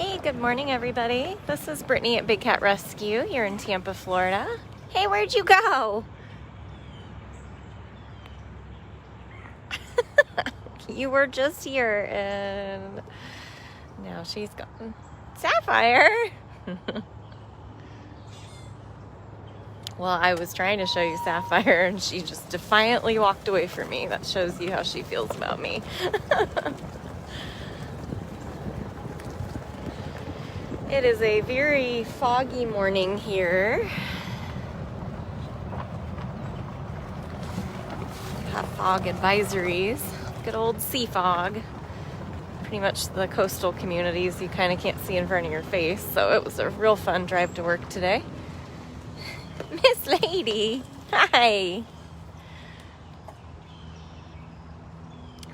Hey, good morning, everybody. This is Brittany at Big Cat Rescue here in Tampa, Florida. Hey, where'd you go? You were just here and now she's gone. Sapphire! Well, I was trying to show you Sapphire and she just defiantly walked away from me. That shows you how she feels about me. It is a very foggy morning here. Have fog advisories. Good old sea fog. Pretty much the coastal communities you kind of can't see in front of your face. So it was a real fun drive to work today. Miss Lady, hi.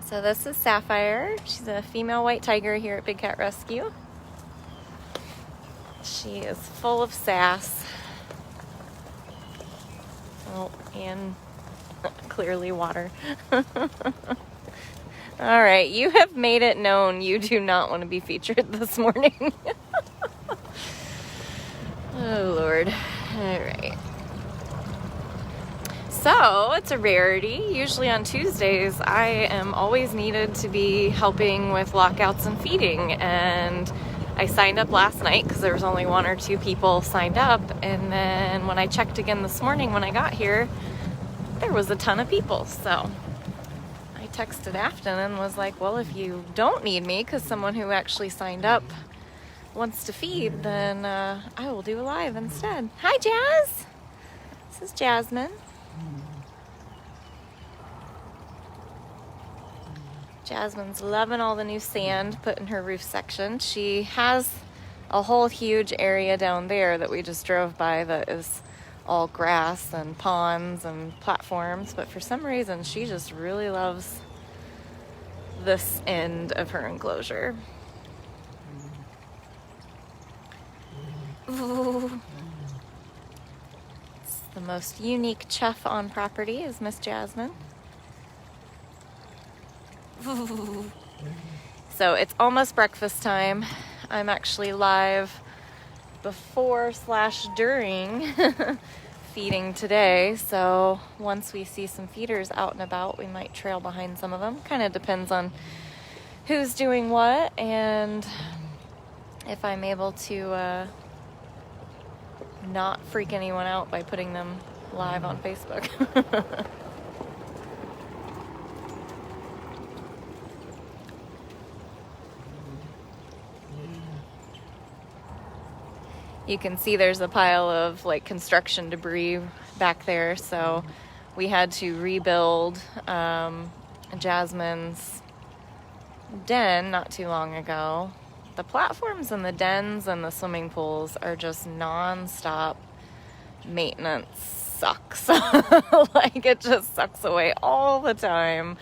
So this is Sapphire. She's a female white tiger here at Big Cat Rescue. She is full of sass. Oh, and clearly water. All right, you have made it known you do not want to be featured this morning. Oh, Lord. All right. So, it's a rarity. Usually on Tuesdays, I am always needed to be helping with lockouts and feeding, and I signed up last night because there was only one or two people signed up, and then when I checked again this morning when I got here, there was a ton of people. So I texted Afton and was like, well, if you don't need me because someone who actually signed up wants to feed, then I will do a live instead. Hi, Jazz. This is Jasmine. Jasmine's loving all the new sand put in her roof section. She has a whole huge area down there that we just drove by that is all grass and ponds and platforms, but for some reason she just really loves this end of her enclosure. Ooh. It's the most unique chef on property is Miss Jasmine. So it's almost breakfast time. I'm actually live before/during feeding today. So once we see some feeders out and about, we might trail behind some of them. Kind of depends on who's doing what and if I'm able to not freak anyone out by putting them live on Facebook. You can see there's a pile of like construction debris back there, so we had to rebuild Jasmine's den not too long ago. The platforms and the dens and the swimming pools are just non-stop maintenance sucks. Like it just sucks away all the time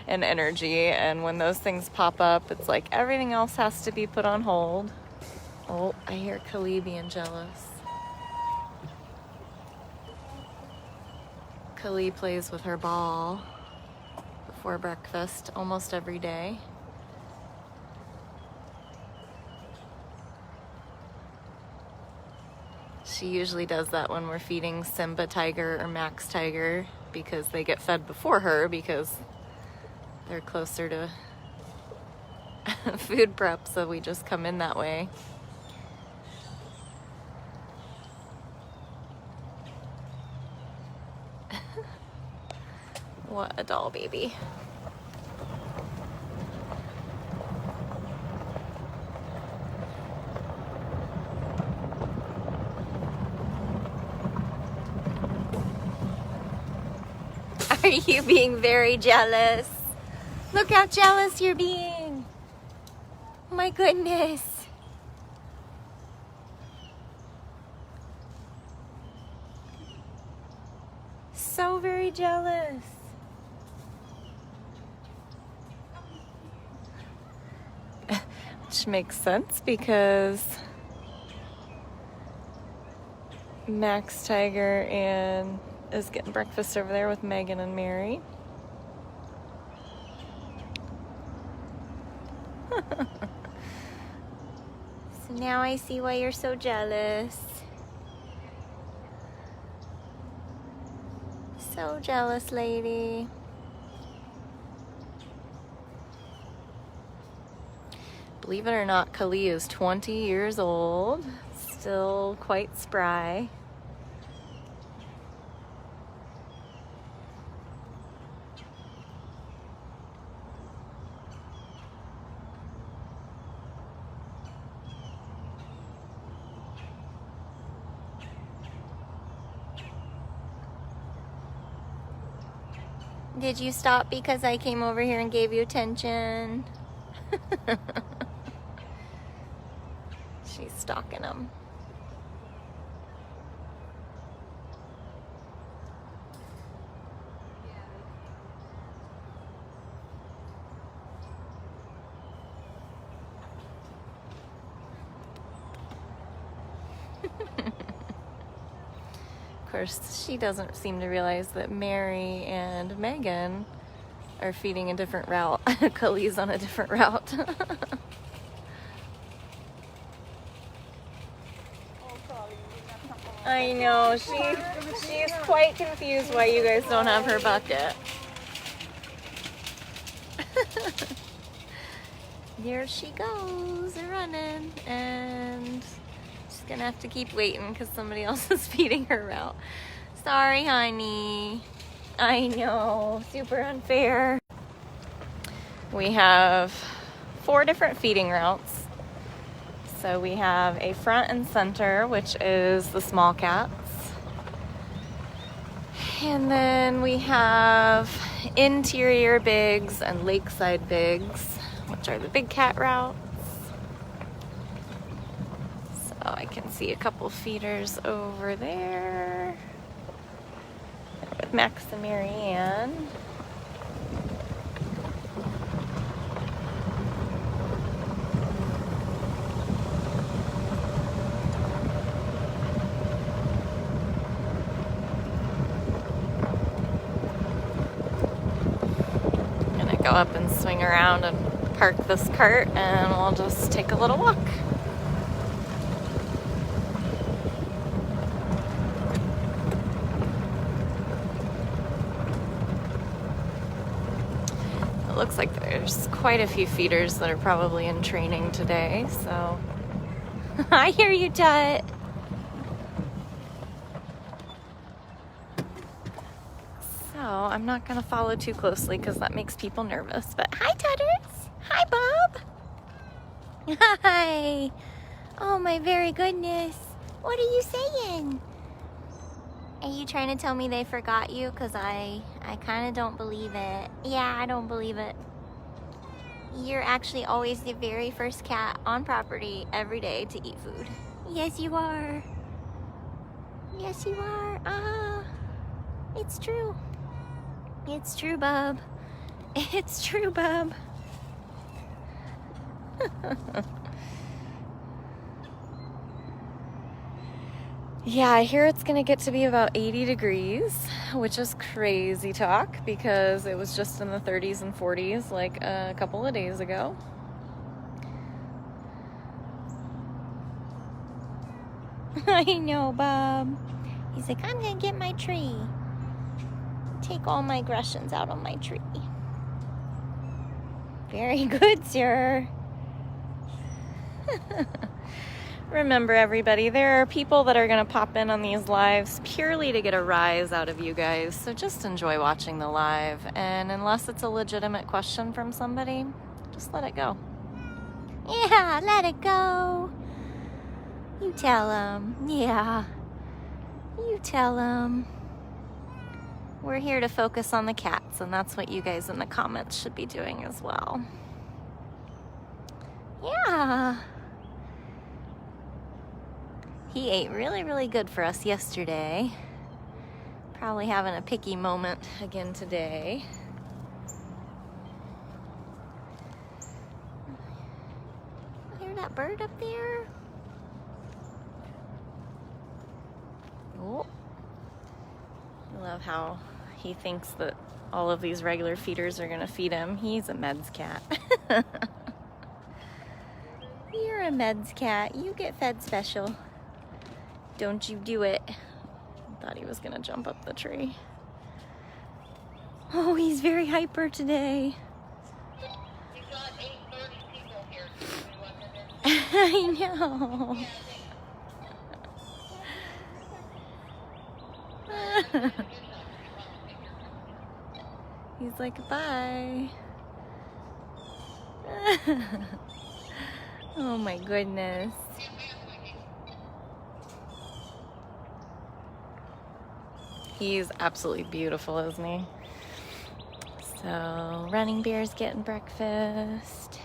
and energy, and when those things pop up, it's like everything else has to be put on hold. Oh, I hear Kali being jealous. Kali plays with her ball before breakfast almost every day. She usually does that when we're feeding Simba Tiger or Max Tiger because they get fed before her because they're closer to food prep, so we just come in that way. What a doll baby. Are you being very jealous? Look how jealous you're being. My goodness. So very jealous. Which makes sense because Max Tiger and is getting breakfast over there with Megan and Mary. Now I see why you're so jealous. So jealous, lady. Believe it or not, Kali is 20 years old, still quite spry. Did you stop because I came over here and gave you attention? She's stalking him. Of course, she doesn't seem to realize that Mary and Megan are feeding a different route. Kali's on a different route. I know, she's quite confused why you guys don't have her bucket. There she goes, running, and she's gonna have to keep waiting because somebody else is feeding her route. Sorry, honey. I know, super unfair. We have 4 different feeding routes. So we have a front and center, which is the small cats. And then we have interior bigs and lakeside bigs, which are the big cat routes. So I can see a couple feeders over there with Max and Marianne. Go up and swing around and park this cart, and we'll just take a little walk. It looks like there's quite a few feeders that are probably in training today, so I hear you, Tut. So I'm not gonna follow too closely because that makes people nervous, but hi Tutters! Hi Bob! Hi. Oh my very goodness. What are you saying? Are you trying to tell me they forgot you? Because I kind of don't believe it. Yeah, I don't believe it. You're actually always the very first cat on property every day to eat food. Yes, you are. Yes, you are. It's true. It's true, Bub. It's true, Bub. Yeah, I hear it's gonna get to be about 80 degrees, which is crazy talk because it was just in the 30s and 40s like a couple of days ago. I know, Bob. He's like, I'm gonna get my tree. Take all my aggressions out on my tree. Very good, sir. Remember, everybody, there are people that are going to pop in on these lives purely to get a rise out of you guys. So just enjoy watching the live. And unless it's a legitimate question from somebody, just let it go. Yeah, let it go. You tell him. Yeah. You tell him. We're here to focus on the cats, and that's what you guys in the comments should be doing as well. Yeah. He ate really, really good for us yesterday. Probably having a picky moment again today. Hear that bird up there? Oh. I love how he thinks that all of these regular feeders are going to feed him. He's a meds cat. You're You're a meds cat. You get fed special. Don't you do it. Thought he was gonna jump up the tree. Oh, he's very hyper today. We've got 8:30 people here. I know. He's like, bye. Oh my goodness. He's absolutely beautiful, isn't he? So, running bear's getting breakfast.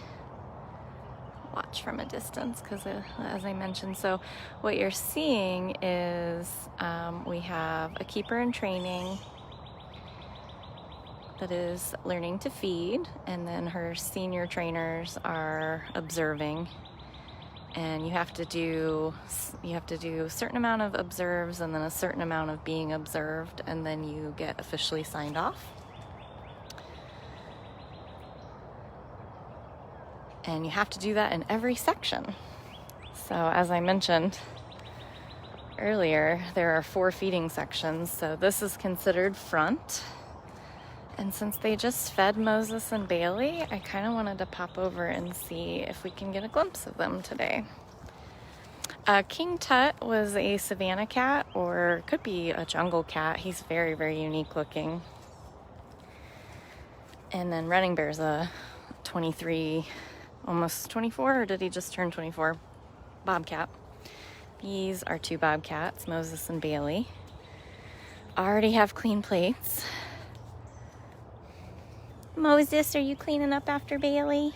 Watch from a distance because, as I mentioned, so what you're seeing is we have a keeper in training that is learning to feed, and then her senior trainers are observing. And you have to do a certain amount of observes and then a certain amount of being observed, and then you get officially signed off. And you have to do that in every section. So as I mentioned earlier, there are 4 feeding sections. So this is considered front. And since they just fed Moses and Bailey, I kind of wanted to pop over and see if we can get a glimpse of them today. King Tut was a Savannah cat, or could be a jungle cat. He's very, very unique looking. And then Running Bear's a 23, almost 24, or did he just turn 24? Bobcat. These are 2 Bobcats, Moses and Bailey. Already have clean plates. Moses, are you cleaning up after Bailey?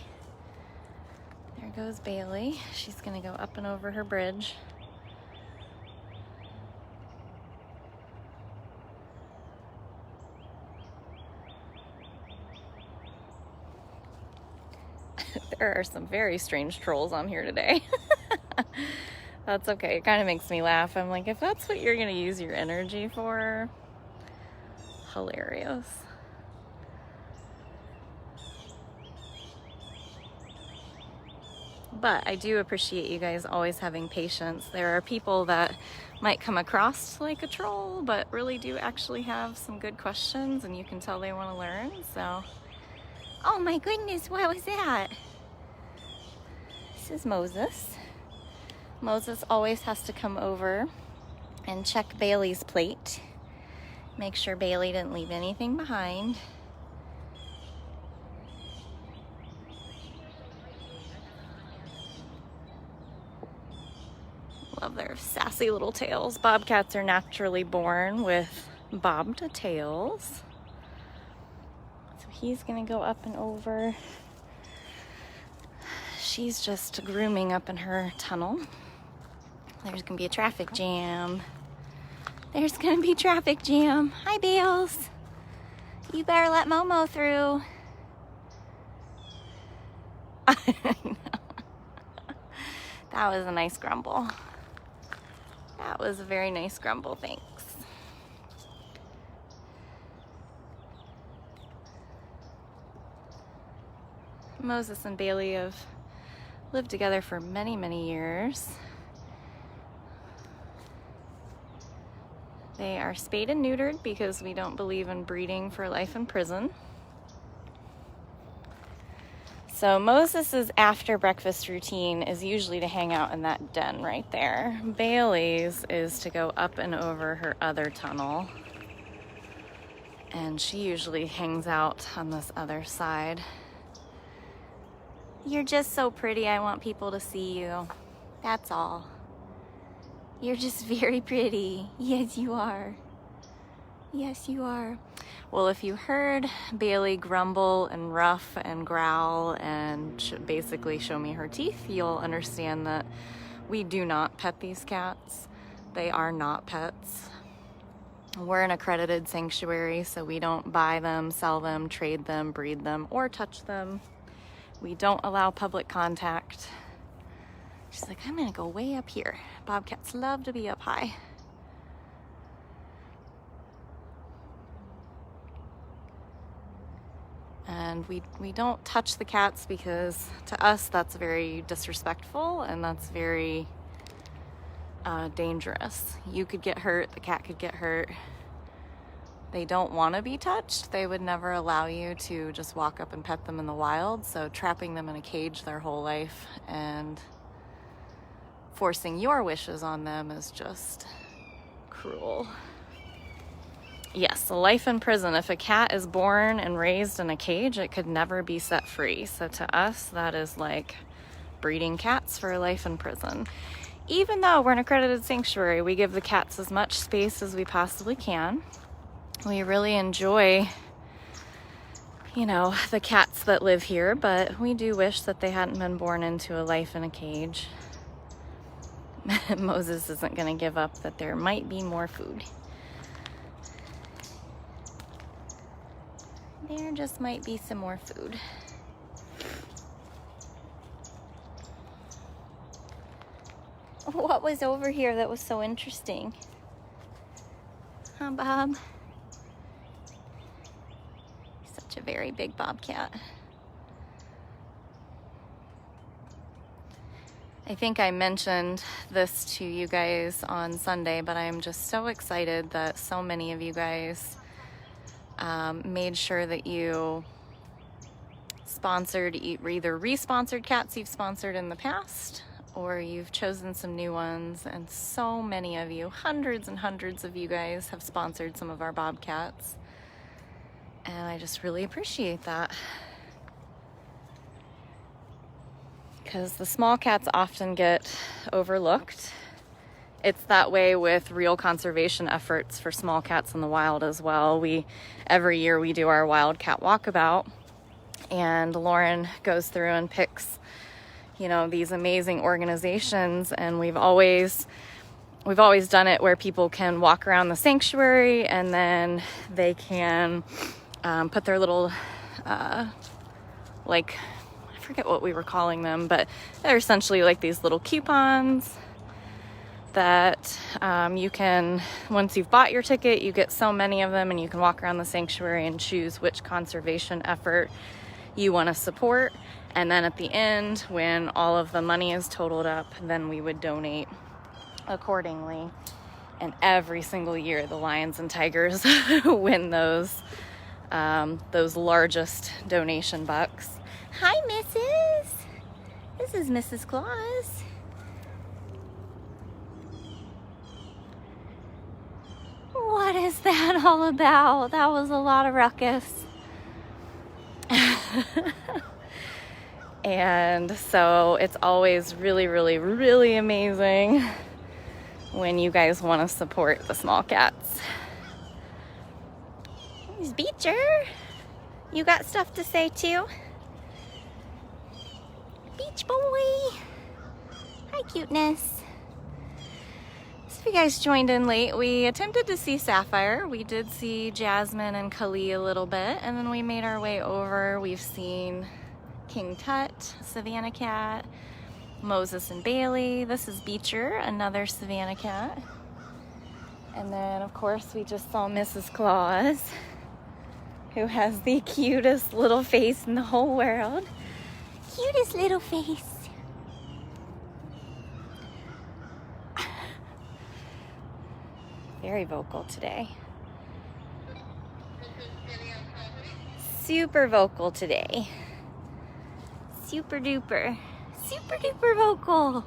There goes Bailey. She's gonna go up and over her bridge. There are some very strange trolls on here today. That's okay. It kind of makes me laugh. I'm like, if that's what you're gonna use your energy for, hilarious. But I do appreciate you guys always having patience. There are people that might come across like a troll, but really do actually have some good questions, and you can tell they want to learn. So, Oh my goodness, what was that? This is Moses. Moses always has to come over and check Bailey's plate. Make sure Bailey didn't leave anything behind. Love their sassy little tails. Bobcats are naturally born with bobbed tails. So he's gonna go up and over. She's just grooming up in her tunnel. There's gonna be a traffic jam. There's gonna be traffic jam. Hi, Bales. You better let Momo through. I know. That was a nice grumble. That was a very nice grumble, thanks. Moses and Bailey have lived together for many, many years. They are spayed and neutered because we don't believe in breeding for life in prison. So Moses's after breakfast routine is usually to hang out in that den right there. Bailey's is to go up and over her other tunnel. And she usually hangs out on this other side. You're just so pretty, I want people to see you. That's all. You're just very pretty. Yes, you are. Yes, you are. Well, if you heard Bailey grumble and rough and growl and basically show me her teeth, you'll understand that we do not pet these cats. They are not pets. We're an accredited sanctuary, so we don't buy them, sell them, trade them, breed them, or touch them. We don't allow public contact. She's like, I'm gonna go way up here. Bobcats love to be up high. and we don't touch the cats because to us that's very disrespectful and that's very dangerous. You could get hurt, the cat could get hurt. They don't want to be touched. They would never allow you to just walk up and pet them in the wild, so trapping them in a cage their whole life and forcing your wishes on them is just cruel. Yes, a life in prison. If a cat is born and raised in a cage, it could never be set free. So to us, that is like breeding cats for a life in prison. Even though we're an accredited sanctuary, we give the cats as much space as we possibly can. We really enjoy, you know, the cats that live here, but we do wish that they hadn't been born into a life in a cage. Moses isn't going to give up that there might be more food. There just might be some more food. What was over here that was so interesting? Huh, Bob? Such a very big bobcat. I think I mentioned this to you guys on Sunday, but I am just so excited that so many of you guys made sure that you sponsored either re-sponsored cats you've sponsored in the past, or you've chosen some new ones. And so many of you, hundreds and hundreds of you guys, have sponsored some of our bobcats, and I just really appreciate that, because the small cats often get overlooked. It's that way with real conservation efforts for small cats in the wild as well. Every year we do our Wildcat Walkabout, and Lauren goes through and picks, you know, these amazing organizations, and we've always done it where people can walk around the sanctuary and then they can put their little like, I forget what we were calling them, but they're essentially like these little coupons that you can, once you've bought your ticket, you get so many of them, and you can walk around the sanctuary and choose which conservation effort you want to support. And then at the end, when all of the money is totaled up, then we would donate accordingly. And every single year, the Lions and Tigers win those largest donation bucks. Hi, Mrs. This is Mrs. Claus. What is that all about? That was a lot of ruckus. And so it's always really, really, really amazing when you guys want to support the small cats. There's Beecher. You got stuff to say too? Beach boy. Hi, cuteness. So if you guys joined in late, we attempted to see Sapphire. We did see Jasmine and Kali a little bit, and then we made our way over. We've seen King Tut, Savannah Cat, Moses and Bailey. This is Beecher, another Savannah Cat. And then, of course, we just saw Mrs. Claus, who has the cutest little face in the whole world. Cutest little face. Very vocal today. Super vocal today. Super duper. Super duper vocal.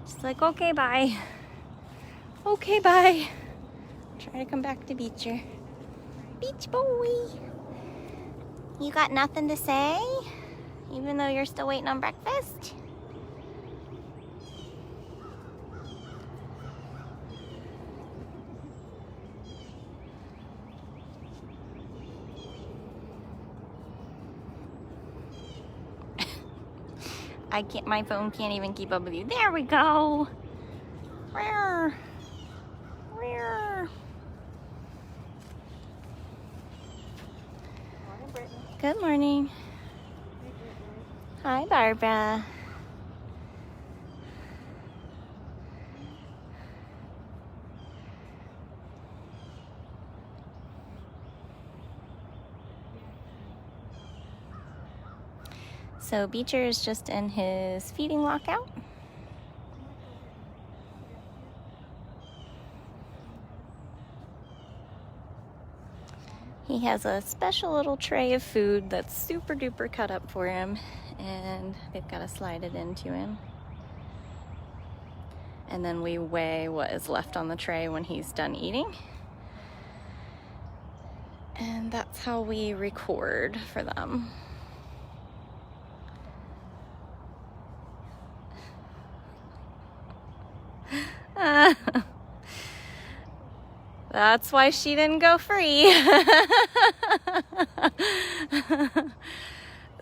Just like, okay, bye. Okay, bye. Try to come back to Beecher. Beach boy. You got nothing to say? Even though you're still waiting on breakfast? My phone can't even keep up with you. There we go. Rare. Rare. Morning, Brittany. Good morning. Hi, Barbara. So Beecher is just in his feeding lockout. He has a special little tray of food that's super duper cut up for him, and they've got to slide it into him. And then we weigh what is left on the tray when he's done eating. And that's how we record for them. That's why she didn't go free.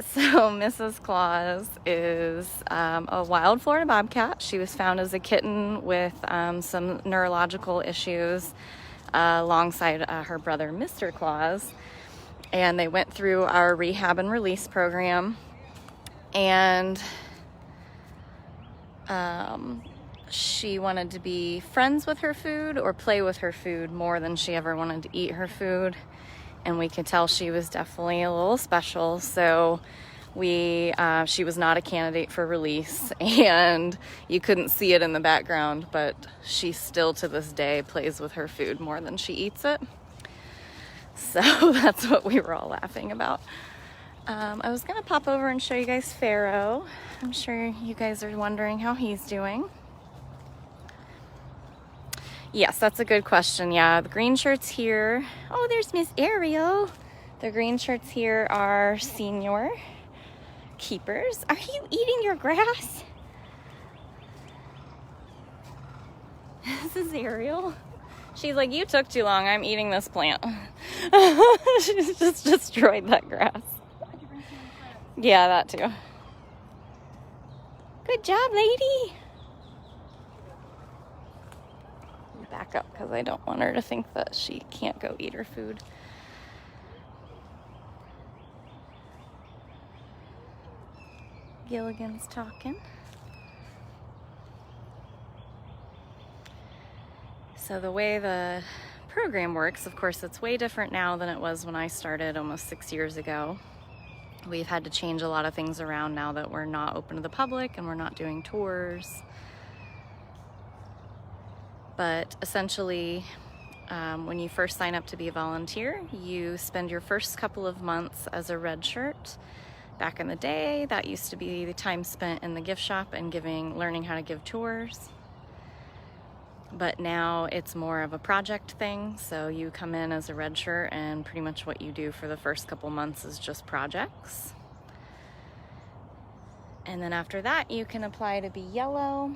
So Mrs. Claus is a wild Florida Bobcat. She was found as a kitten with some neurological issues alongside her brother, Mr. Claus. And they went through our rehab and release program. And she wanted to be friends with her food or play with her food more than she ever wanted to eat her food. And we could tell she was definitely a little special. So she was not a candidate for release, and you couldn't see it in the background, but she still to this day plays with her food more than she eats it. So that's what we were all laughing about. I was gonna pop over and show you guys Pharaoh. I'm sure you guys are wondering how he's doing. Yes, that's a good question. Yeah, the green shirts here. Oh, there's Miss Ariel. The green shirts here are senior keepers. Are you eating your grass? This is Ariel. She's like, you took too long. I'm eating this plant. She's just destroyed that grass. Yeah, that too. Good job, lady. Back up because I don't want her to think that she can't go eat her food. Gilligan's talking. So the way the program works, of course, it's way different now than it was when I started almost 6 years ago. We've had to change a lot of things around now that we're not open to the public and we're not doing tours. But essentially, when you first sign up to be a volunteer, you spend your first couple of months as a red shirt. Back in the day, that used to be the time spent in the gift shop and learning how to give tours. But now it's more of a project thing. So you come in as a red shirt and pretty much what you do for the first couple months is just projects. And then after that, you can apply to be yellow.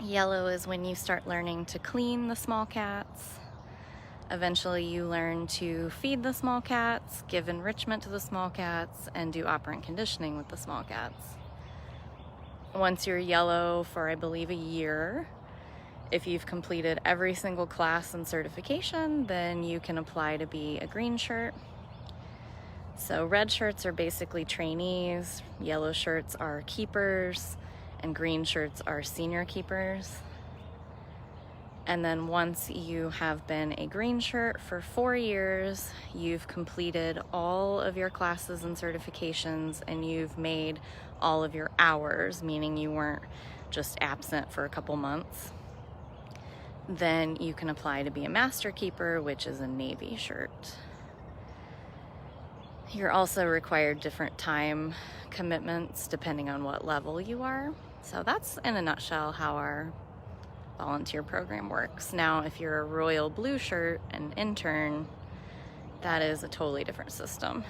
Yellow is when you start learning to clean the small cats. Eventually you learn to feed the small cats, give enrichment to the small cats, and do operant conditioning with the small cats. Once you're yellow for, I believe, a year, if you've completed every single class and certification, then you can apply to be a green shirt. So red shirts are basically trainees, yellow shirts are keepers, and green shirts are senior keepers. And then once you have been a green shirt for 4 years, you've completed all of your classes and certifications, and you've made all of your hours, meaning you weren't just absent for a couple months, then you can apply to be a master keeper, which is a navy shirt. You're also required different time commitments depending on what level you are. So that's in a nutshell how our volunteer program works. Now, if you're a royal blue shirt, an intern, that is a totally different system.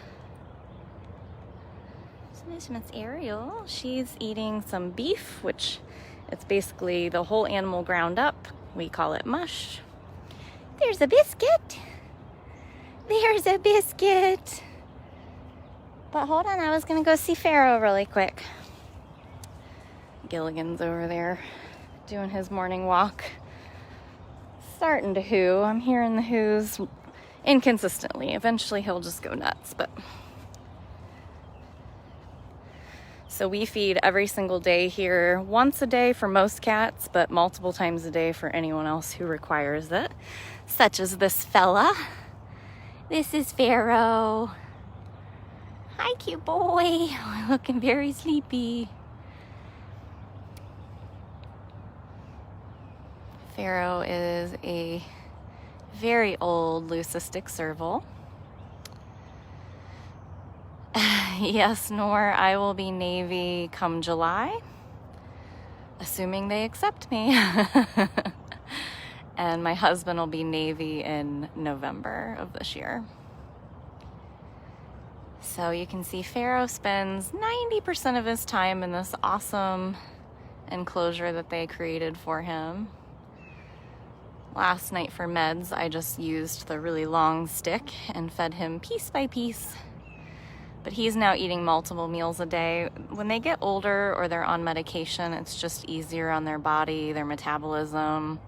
So there's Miss Ariel. She's eating some beef, which it's basically the whole animal ground up. We call it mush. There's a biscuit. There's a biscuit. But hold on, I was gonna go see Pharaoh really quick. Gilligan's over there doing his morning walk. Starting to hoo. I'm hearing the hoos inconsistently. Eventually he'll just go nuts, but. So we feed every single day here, once a day for most cats, but multiple times a day for anyone else who requires it, such as this fella. This is Pharaoh. Hi, cute boy. Looking very sleepy. Pharaoh is a very old leucistic serval. Yes, Nor, I will be Navy come July, assuming they accept me. And my husband will be Navy in November of this year. So you can see Pharaoh spends 90% of his time in this awesome enclosure that they created for him. Last night for meds, I just used the really long stick and fed him piece by piece. But he's now eating multiple meals a day. When they get older or they're on medication, it's just easier on their body, their metabolism,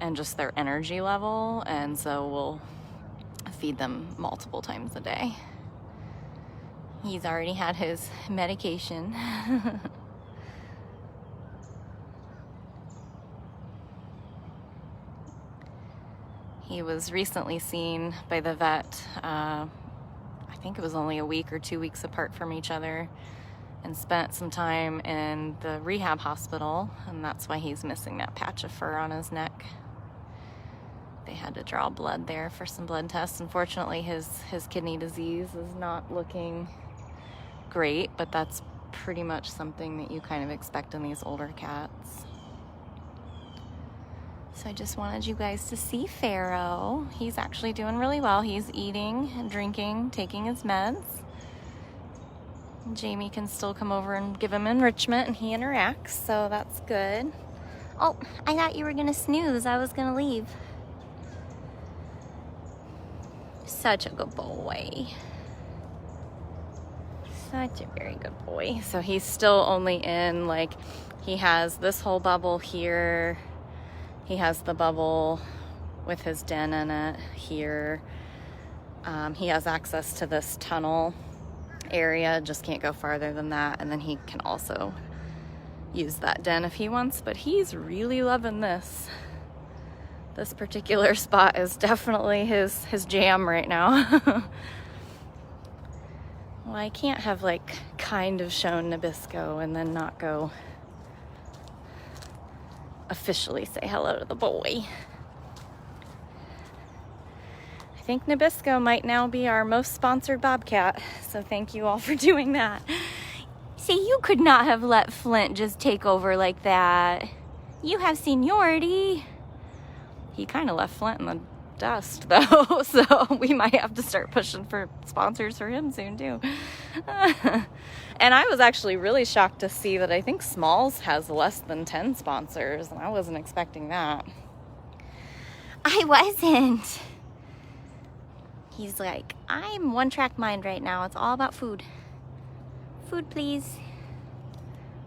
and just their energy level. And so we'll feed them multiple times a day. He's already had his medication. He was recently seen by the vet, I think it was only a week or 2 weeks apart from each other, and spent some time in the rehab hospital, and that's why he's missing that patch of fur on his neck. They had to draw blood there for some blood tests. Unfortunately, his kidney disease is not looking great, but that's pretty much something that you kind of expect in these older cats. So I just wanted you guys to see Pharaoh. He's actually doing really well. He's eating and drinking, taking his meds. Jamie can still come over and give him enrichment, and he interacts, so that's good. Oh, I thought you were gonna snooze. I was gonna leave. Such a good boy. Such a very good boy. So he's still only in, like, he has this whole bubble here. He has the bubble with his den in it here. He has access to this tunnel area, just can't go farther than that. And then he can also use that den if he wants, but he's really loving this. This particular spot is definitely his jam right now. Well, I can't have, like, kind of shown Nabisco and then not go officially say hello to the boy. I think Nabisco might now be our most sponsored Bobcat, so thank you all for doing that. See, you could not have let Flint just take over like that. You have seniority. He kind of left Flint in the dust, though, so we might have to start pushing for sponsors for him soon, too. And I was actually really shocked to see that I think Smalls has less than 10 sponsors, and I wasn't expecting that. I wasn't. He's like, I'm one-track mind right now. It's all about food. Food, please.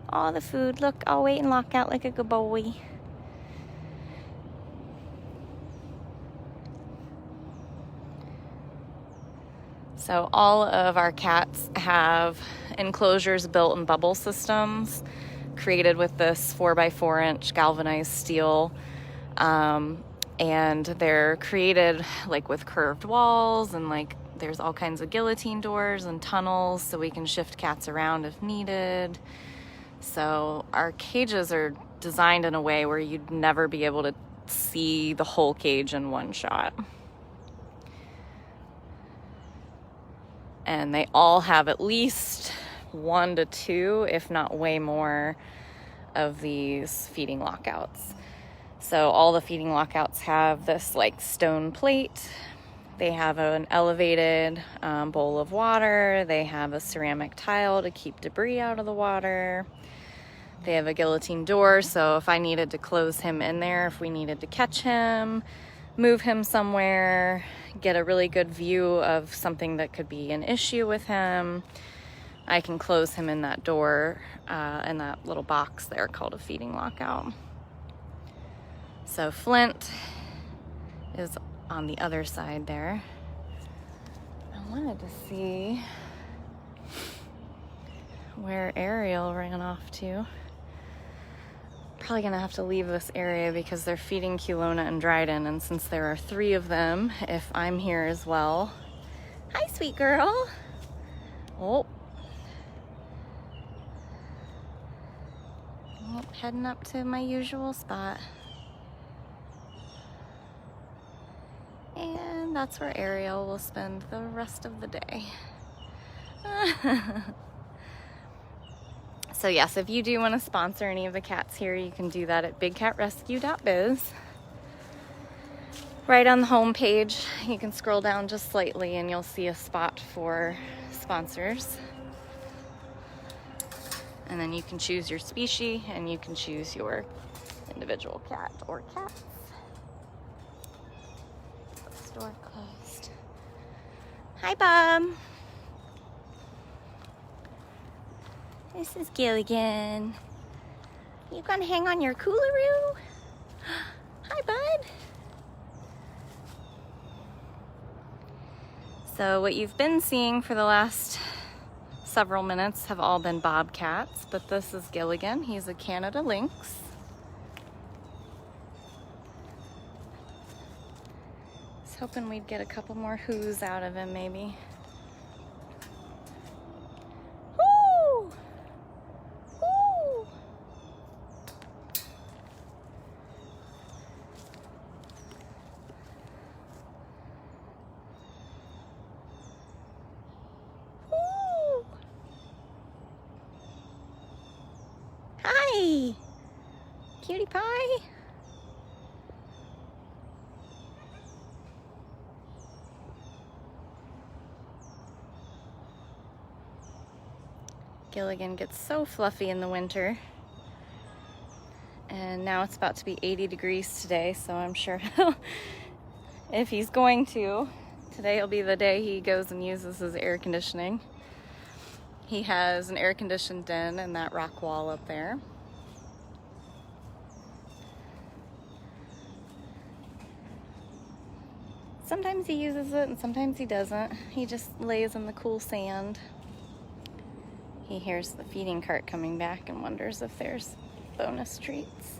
All the food. Look, I'll wait and lock out like a good boy. So all of our cats have enclosures built in bubble systems created with this 4x4 inch galvanized steel. And they're created like with curved walls, and like there's all kinds of guillotine doors and tunnels so we can shift cats around if needed. So our cages are designed in a way where you'd never be able to see the whole cage in one shot. And they all have at least 1 to 2, if not way more, of these feeding lockouts. So all the feeding lockouts have this like stone plate. They have an elevated bowl of water. They have a ceramic tile to keep debris out of the water. They have a guillotine door, so if I needed to close him in there, if we needed to catch him, move him somewhere, get a really good view of something that could be an issue with him, I can close him in that door, in that little box there called a feeding lockout. So Flint is on the other side there. I wanted to see where Ariel ran off to. Probably gonna have to leave this area because they're feeding Culona and Dryden, and since there are 3 of them, if I'm here as well. Hi, sweet girl. Oh. Oh, heading up to my usual spot. And that's where Ariel will spend the rest of the day. So yes, if you do want to sponsor any of the cats here, you can do that at bigcatrescue.biz. Right on the home page, you can scroll down just slightly and you'll see a spot for sponsors. And then you can choose your species and you can choose your individual cat or cats. Door closed. Hi, Bob. This is Gilligan. You gonna hang on your coolaroo? Hi, bud. So what you've been seeing for the last several minutes have all been Bobcats, but this is Gilligan. He's a Canada Lynx. I was hoping we'd get a couple more whoos out of him, maybe. Woo! Woo! Woo! Hi! Cutie pie! Gilligan gets so fluffy in the winter. And now it's about to be 80 degrees today, so I'm sure if he's going to, today will be the day he goes and uses his air conditioning. He has an air-conditioned den in that rock wall up there. Sometimes he uses it and sometimes he doesn't. He just lays in the cool sand. He hears the feeding cart coming back and wonders if there's bonus treats.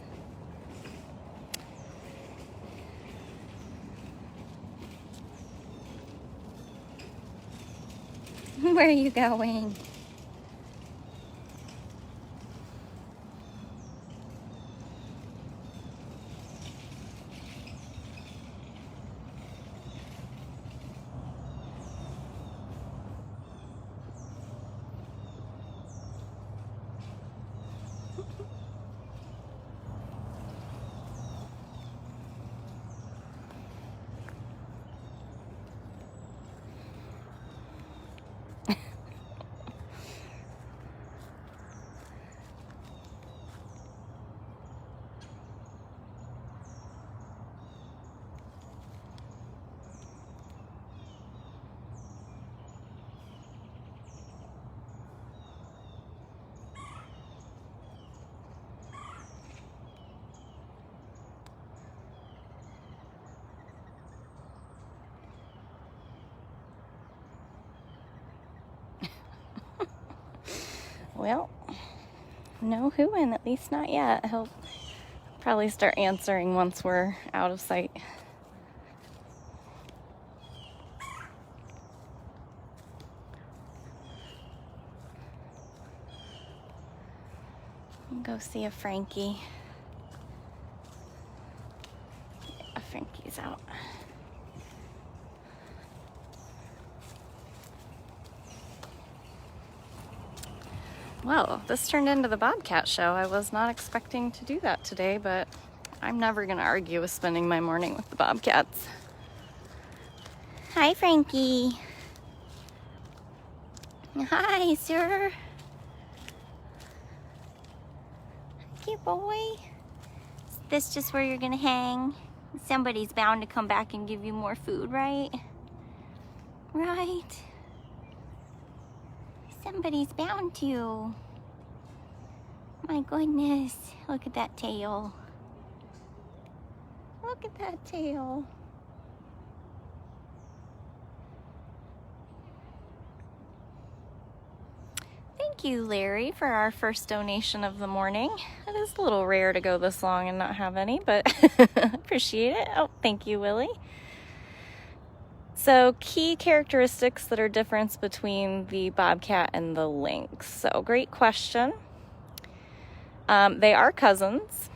Where are you going? Well, no hooing, at least not yet. He'll probably start answering once we're out of sight. Go see if Frankie. Yeah, Frankie's out. Well, this turned into the Bobcat show. I was not expecting to do that today, but I'm never going to argue with spending my morning with the Bobcats. Hi, Frankie. Hi, sir. Cute boy. Is this just where you're going to hang? Somebody's bound to come back and give you more food, right? Right. Somebody's bound to. My goodness, look at that tail. Look at that tail. Thank you, Larry, for our first donation of the morning. It is a little rare to go this long and not have any, but appreciate it. Oh, thank you, Willie. So key characteristics that are different between the Bobcat and the Lynx. So great question. They are cousins.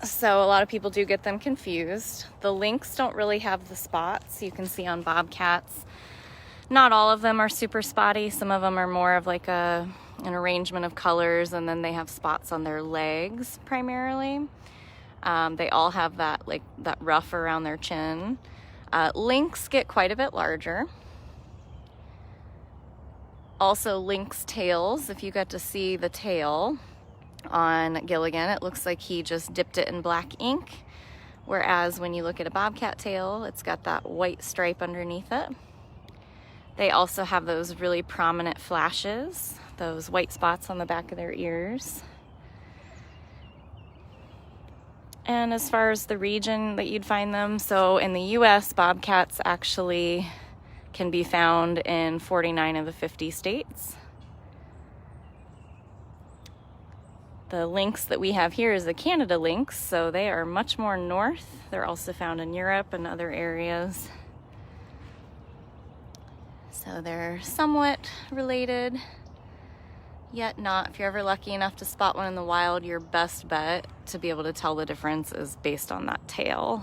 So a lot of people do get them confused. The Lynx don't really have the spots you can see on Bobcats. Not all of them are super spotty. Some of them are more of like an arrangement of colors, and then they have spots on their legs primarily. They all have that ruff around their chin. Lynx get quite a bit larger. Also lynx tails, if you got to see the tail on Gilligan, it looks like he just dipped it in black ink. Whereas when you look at a bobcat tail, it's got that white stripe underneath it. They also have those really prominent flashes, those white spots on the back of their ears. And as far as the region that you'd find them, so in the US, bobcats actually can be found in 49 of the 50 states. The lynx that we have here is the Canada lynx, so they are much more north. They're also found in Europe and other areas. So they're somewhat related, yet not. If you're ever lucky enough to spot one in the wild, your best bet to be able to tell the difference is based on that tail.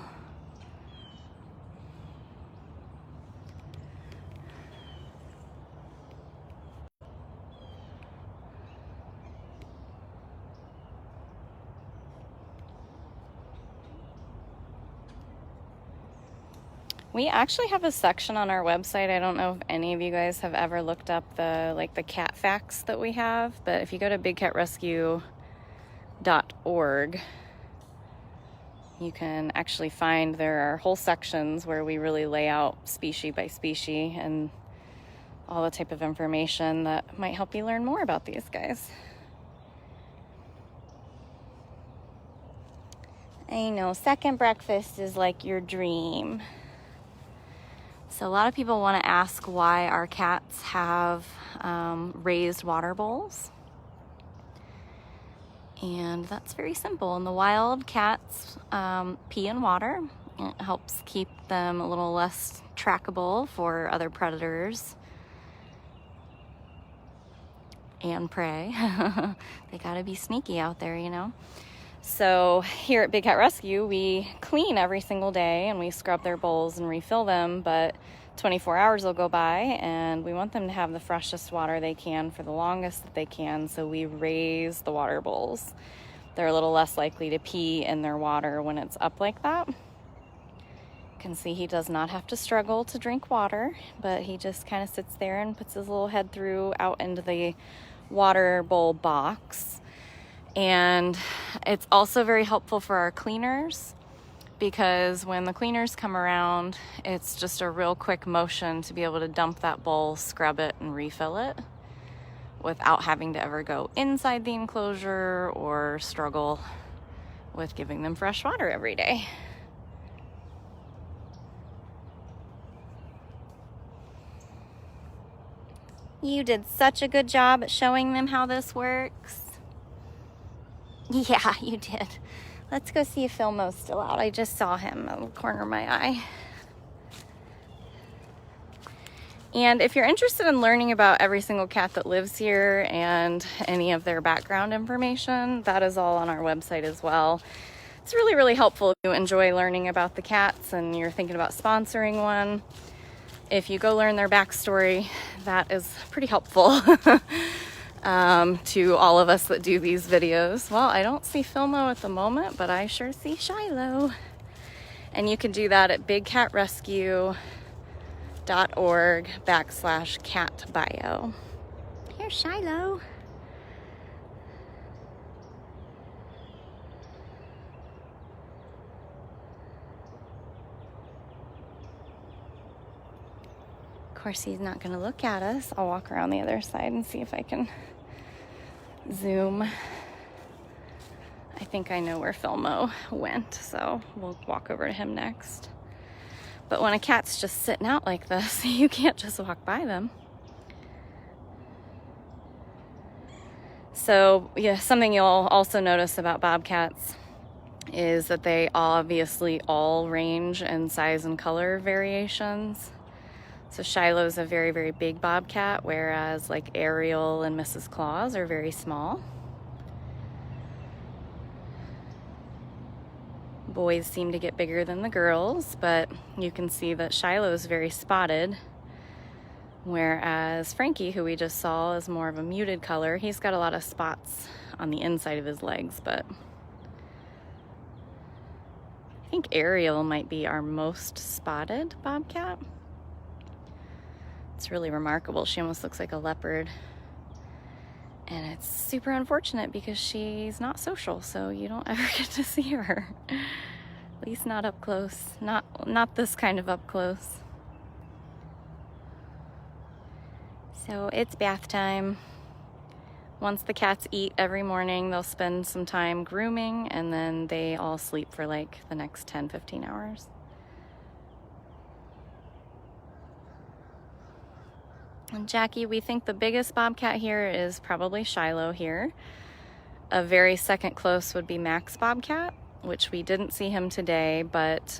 We actually have a section on our website. I don't know if any of you guys have ever looked up the cat facts that we have, but if you go to bigcatrescue.org, you can actually find there are whole sections where we really lay out species by species and all the type of information that might help you learn more about these guys. I know, second breakfast is like your dream. So a lot of people want to ask why our cats have raised water bowls. And that's very simple. In the wild, cats pee in water. It helps keep them a little less trackable for other predators and prey. They gotta be sneaky out there, you know. So here at Big Cat Rescue, we clean every single day and we scrub their bowls and refill them, but 24 hours will go by and we want them to have the freshest water they can for the longest that they can, so we raise the water bowls. They're a little less likely to pee in their water when it's up like that. You can see he does not have to struggle to drink water, but he just kind of sits there and puts his little head through out into the water bowl box. And it's also very helpful for our cleaners, because when the cleaners come around, it's just a real quick motion to be able to dump that bowl, scrub it, and refill it without having to ever go inside the enclosure or struggle with giving them fresh water every day. You did such a good job at showing them how this works. Yeah, you did. Let's go see if Philmo's still out. I just saw him in the corner of my eye. And if you're interested in learning about every single cat that lives here and any of their background information, that is all on our website as well. It's really, really helpful if you enjoy learning about the cats and you're thinking about sponsoring one. If you go learn their backstory, that is pretty helpful. To all of us that do these videos. Well, I don't see Philmo at the moment, but I sure see Shiloh. And you can do that at bigcatrescue.org/cat bio. Here's Shiloh. Of course, he's not going to look at us. I'll walk around the other side and see if I can zoom. I think I know where Philmo went, so we'll walk over to him next. But when a cat's just sitting out like this, you can't just walk by them. So yeah, something you'll also notice about bobcats is that they obviously all range in size and color variations. So Shiloh's a very, very big bobcat, whereas like Ariel and Mrs. Claus are very small. Boys seem to get bigger than the girls, but you can see that Shiloh is very spotted, whereas Frankie, who we just saw, is more of a muted color. He's got a lot of spots on the inside of his legs, but I think Ariel might be our most spotted bobcat. It's really remarkable. She almost looks like a leopard. And it's super unfortunate because she's not social, so you don't ever get to see her. At least not up close. Not this kind of up close. So it's bath time. Once the cats eat every morning, they'll spend some time grooming, and then they all sleep for like the next 10-15 hours. And Jackie, we think the biggest bobcat here is probably Shiloh here. A very second close would be Max Bobcat, which we didn't see him today, but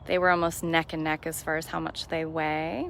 they were almost neck and neck as far as how much they weigh.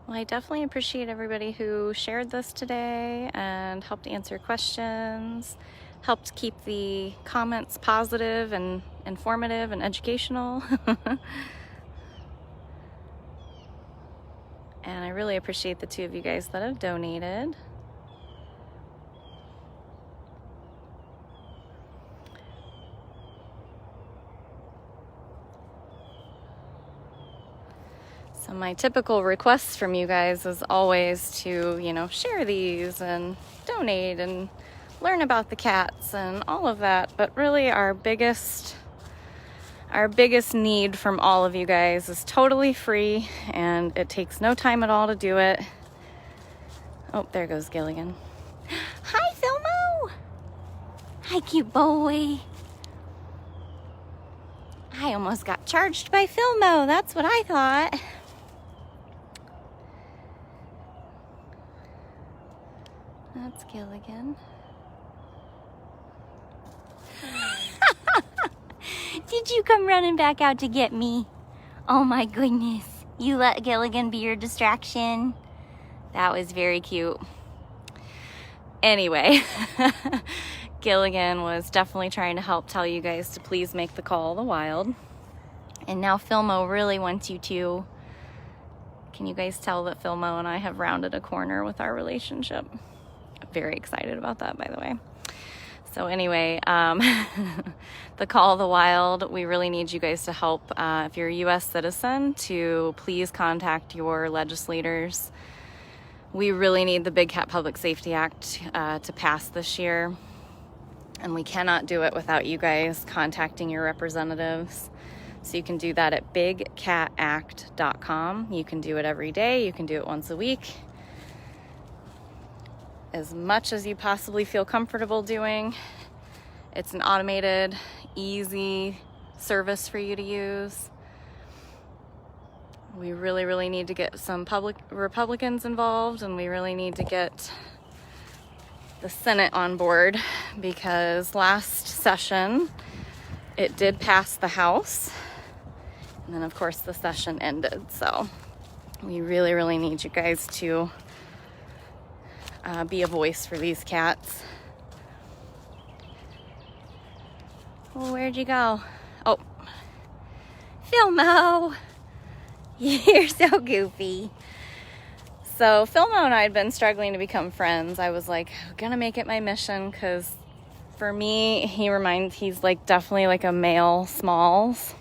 Well, I definitely appreciate everybody who shared this today and helped answer questions, helped keep the comments positive and informative and educational. And I really appreciate the two of you guys that have donated. So my typical requests from you guys is always to, you know, share these and donate and learn about the cats and all of that. But really our biggest need from all of you guys is totally free, and it takes no time at all to do it. Oh, there goes Gilligan. Hi, Philmo. Hi, cute boy. I almost got charged by Philmo. That's what I thought. That's Gilligan. Did you come running back out to get me? Oh my goodness. You let Gilligan be your distraction? That was very cute. Anyway, Gilligan was definitely trying to help tell you guys to please make the call of the wild. And now Philmo really wants you to. Can you guys tell that Philmo and I have rounded a corner with our relationship? Very excited about that, by the way. So anyway, the call of the wild, we really need you guys to help. If you're a U.S. citizen, to please contact your legislators. We really need the Big Cat Public Safety Act to pass this year, and we cannot do it without you guys contacting your representatives. So you can do that at bigcatact.com. You can do it every day. You can do it once a week. As much as you possibly feel comfortable doing. It's an automated, easy service for you to use. We really, really need to get some Republicans involved, and we really need to get the Senate on board, because last session it did pass the House, and then of course the session ended. So we really, really need you guys to be a voice for these cats. Well, where'd you go? Oh, Philmo. You're so goofy. So Philmo and I had been struggling to become friends. I was like, I'm gonna make it my mission, because for me, he's like definitely like a male Smalls.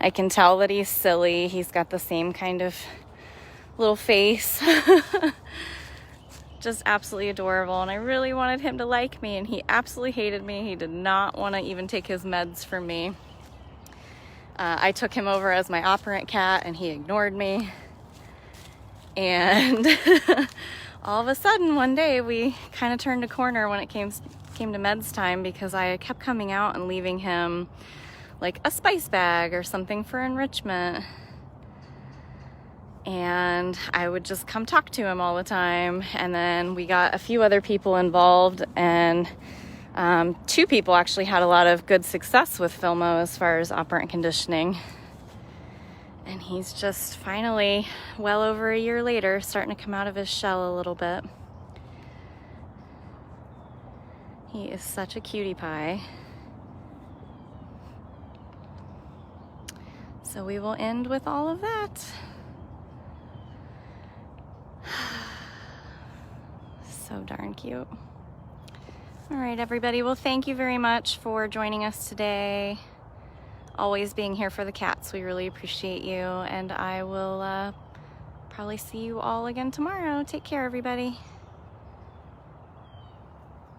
I can tell that he's silly. He's got the same kind of little face. Just absolutely adorable, and I really wanted him to like me, and he absolutely hated me. He did not want to even take his meds from me. I took him over as my operant cat, and he ignored me. And all of a sudden one day we kind of turned a corner when it came to meds time, because I kept coming out and leaving him like a spice bag or something for enrichment. And I would just come talk to him all the time. And then we got a few other people involved, and 2 people actually had a lot of good success with Philmo as far as operant conditioning. And he's just finally, well over a year later, starting to come out of his shell a little bit. He is such a cutie pie. So we will end with all of that. So darn cute. All right, everybody. Well, thank you very much for joining us today. Always being here for the cats. We really appreciate you. And I will probably see you all again tomorrow. Take care, everybody.